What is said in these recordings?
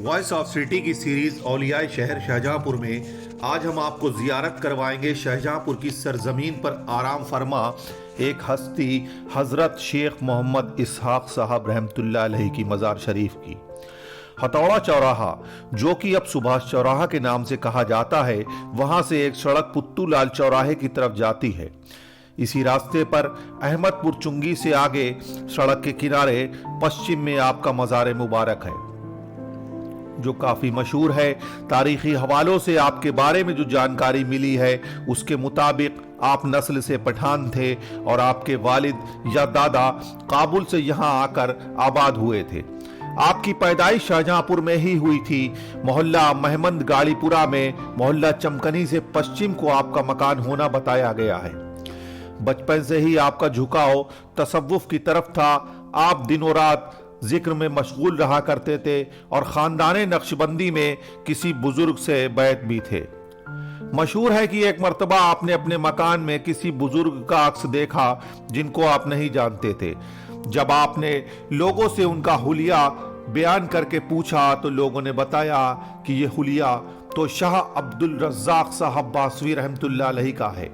Voice of city کی series اولیاء شہر شاہجہاں پور میں آج ہم آپ کو زیارت کروائیں گے شاہجہاں پور کی سرزمین پر آرام فرما ایک ہستی حضرت شیخ محمد اسحاق صاحب رحمۃ اللہ علیہ کی مزار شریف کی۔ ہتھوڑا چوراہا، جو کہ اب سبھاش چوراہا کے نام سے کہا جاتا ہے، وہاں سے ایک سڑک پتو لال چوراہے کی طرف جاتی ہے۔ اسی راستے پر احمد پور چنگی سے آگے سڑک کے کنارے پشچم میں آپ کا مزار مبارک ہے، جو کافی مشہور ہے۔ تاریخی حوالوں سے آپ کے بارے میں جو جانکاری ملی ہے، اس کے مطابق آپ نسل سے پٹھان تھے اور آپ کے والد یا دادا کابل سے یہاں آ کر آباد ہوئے تھے۔ آپ کی پیدائش شاہجہاں پور میں ہی ہوئی تھی۔ محلہ محمد گاڑی پورا میں محلہ چمکنی سے پشچم کو آپ کا مکان ہونا بتایا گیا ہے۔ بچپن سے ہی آپ کا جھکاؤ تصوف کی طرف تھا۔ آپ دن و رات ذکر میں مشغول رہا کرتے تھے اور خاندان نقشبندی میں کسی بزرگ سے بیعت بھی تھے۔ مشہور ہے کہ ایک مرتبہ آپ نے اپنے مکان میں کسی بزرگ کا عکس دیکھا جن کو آپ نہیں جانتے تھے۔ جب آپ نے لوگوں سے ان کا حلیہ بیان کر کے پوچھا تو لوگوں نے بتایا کہ یہ حلیہ تو شاہ عبدالرزاق صاحب باسوی رحمۃ اللہ علیہ کا ہے۔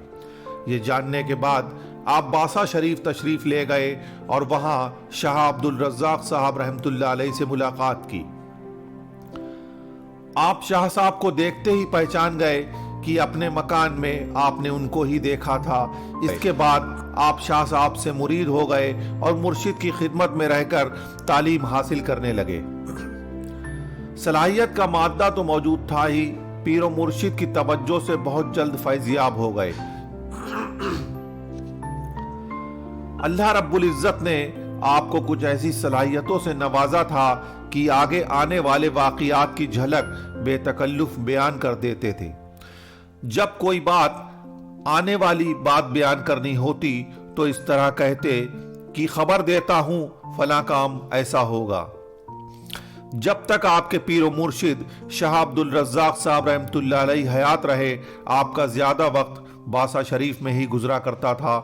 یہ جاننے کے بعد آپ باسا شریف تشریف لے گئے اور وہاں شاہ عبدالرزاق صاحب رحمۃ اللہ علیہ سے ملاقات کی۔ آپ شاہ صاحب کو دیکھتے ہی پہچان گئے کہ اپنے مکان میں آپ نے ان کو ہی دیکھا تھا۔ اس کے بعد آپ شاہ صاحب سے مرید ہو گئے اور مرشد کی خدمت میں رہ کر تعلیم حاصل کرنے لگے۔ صلاحیت کا مادہ تو موجود تھا ہی، پیر و مرشد کی توجہ سے بہت جلد فیضیاب ہو گئے۔ اللہ رب العزت نے آپ کو کچھ ایسی صلاحیتوں سے نوازا تھا کہ آگے آنے والے واقعات کی جھلک بے تکلف بیان کر دیتے تھے۔ جب کوئی آنے والی بات بیان کرنی ہوتی تو اس طرح کہتے کہ خبر دیتا ہوں فلاں کام ایسا ہوگا۔ جب تک آپ کے پیر و مرشد شاہ عبدالرزاق صاحب رحمۃ اللہ علیہ حیات رہے، آپ کا زیادہ وقت باسا شریف میں ہی گزرا کرتا تھا۔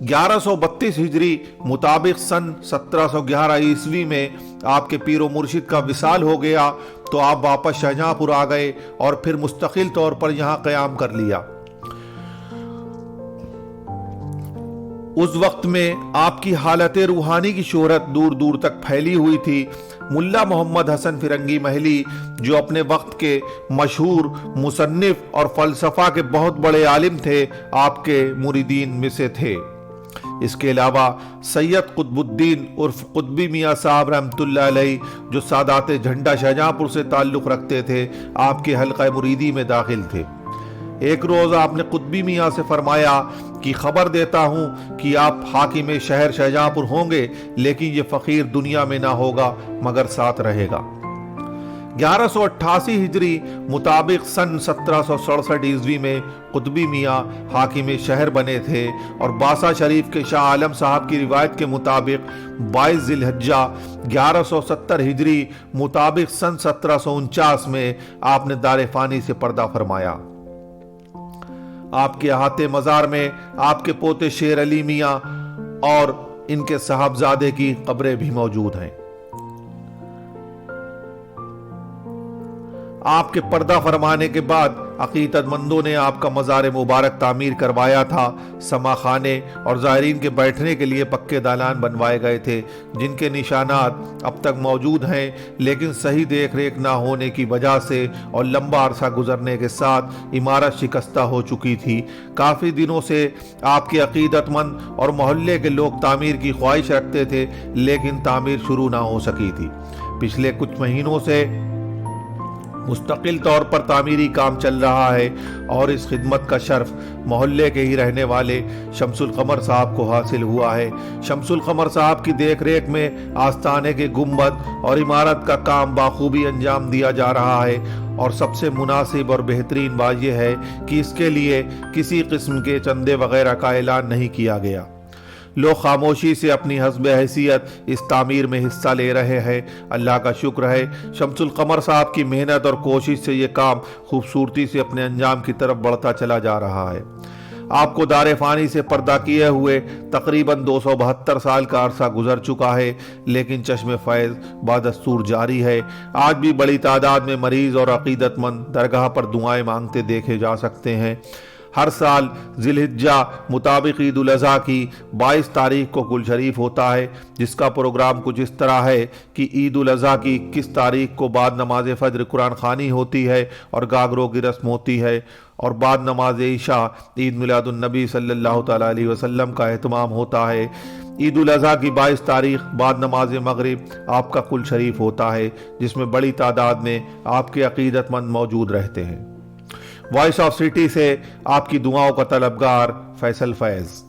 1132 ہجری مطابق سن 1711 عیسوی میں آپ کے پیر و مرشد کا وصال ہو گیا تو آپ واپس شاہجہاں پور آ گئے اور پھر مستقل طور پر یہاں قیام کر لیا۔ اس وقت میں آپ کی حالت روحانی کی شہرت دور دور تک پھیلی ہوئی تھی۔ ملا محمد حسن فرنگی محلی، جو اپنے وقت کے مشہور مصنف اور فلسفہ کے بہت بڑے عالم تھے، آپ کے مریدین میں سے تھے۔ اس کے علاوہ سید قطب الدین عرف قطبی میاں صاحب رحمۃ اللہ علیہ، جو سادات جھنڈا شاہجہاں پور سے تعلق رکھتے تھے، آپ کے حلقہ مریدی میں داخل تھے۔ ایک روز آپ نے قطبی میاں سے فرمایا کہ خبر دیتا ہوں کہ آپ حاکم شہر شاہجہاں پور ہوں گے، لیکن یہ فقیر دنیا میں نہ ہوگا مگر ساتھ رہے گا۔ 1188 ہجری مطابق سن 1767 عیسوی میں قطبی میاں حاکم شہر بنے تھے اور باسا شریف کے شاہ عالم صاحب کی روایت کے مطابق 22 ذی الحجہ 1170 ہجری مطابق سن 1749 میں آپ نے دار فانی سے پردہ فرمایا۔ آپ کے احاطے مزار میں آپ کے پوتے شیر علی میاں اور ان کے صاحبزادے کی قبریں بھی موجود ہیں۔ آپ کے پردہ فرمانے کے بعد عقیدت مندوں نے آپ کا مزار مبارک تعمیر کروایا تھا۔ سما خانے اور زائرین کے بیٹھنے کے لیے پکے دالان بنوائے گئے تھے، جن کے نشانات اب تک موجود ہیں، لیکن صحیح دیکھ ریکھ نہ ہونے کی وجہ سے اور لمبا عرصہ گزرنے کے ساتھ عمارت شکستہ ہو چکی تھی۔ کافی دنوں سے آپ کے عقیدت مند اور محلے کے لوگ تعمیر کی خواہش رکھتے تھے، لیکن تعمیر شروع نہ ہو سکی تھی۔ پچھلے کچھ مہینوں سے مستقل طور پر تعمیری کام چل رہا ہے اور اس خدمت کا شرف محلے کے ہی رہنے والے شمس القمر صاحب کو حاصل ہوا ہے۔ شمس القمر صاحب کی دیکھ ریکھ میں آستانے کے گنبد اور عمارت کا کام بخوبی انجام دیا جا رہا ہے، اور سب سے مناسب اور بہترین بات یہ ہے کہ اس کے لیے کسی قسم کے چندے وغیرہ کا اعلان نہیں کیا گیا۔ لوگ خاموشی سے اپنی حسب حیثیت اس تعمیر میں حصہ لے رہے ہیں۔ اللہ کا شکر ہے، شمس القمر صاحب کی محنت اور کوشش سے یہ کام خوبصورتی سے اپنے انجام کی طرف بڑھتا چلا جا رہا ہے۔ آپ کو دار فانی سے پردہ کیے ہوئے تقریباً 272 سال کا عرصہ گزر چکا ہے، لیکن چشم فیض بادستور جاری ہے۔ آج بھی بڑی تعداد میں مریض اور عقیدت مند درگاہ پر دعائیں مانگتے دیکھے جا سکتے ہیں۔ ہر سال ذی الحجہ مطابق عید الاضحیٰ کی 22 تاریخ کو کل شریف ہوتا ہے، جس کا پروگرام کچھ اس طرح ہے کہ عید الاضحیٰ کی 21 تاریخ کو بعد نماز فجر قرآن خوانی ہوتی ہے اور گاگروں کی رسم ہوتی ہے، اور بعد نماز عشاء عید میلاد النبی صلی اللہ تعالیٰ علیہ وسلم کا اہتمام ہوتا ہے۔ عید الاضحیٰ کی 22 تاریخ بعد نماز مغرب آپ کا کل شریف ہوتا ہے، جس میں بڑی تعداد میں آپ کے عقیدت مند موجود رہتے ہیں۔ وائس آف سٹی سے آپ کی دعاؤں کا طلبگار فیصل فیض۔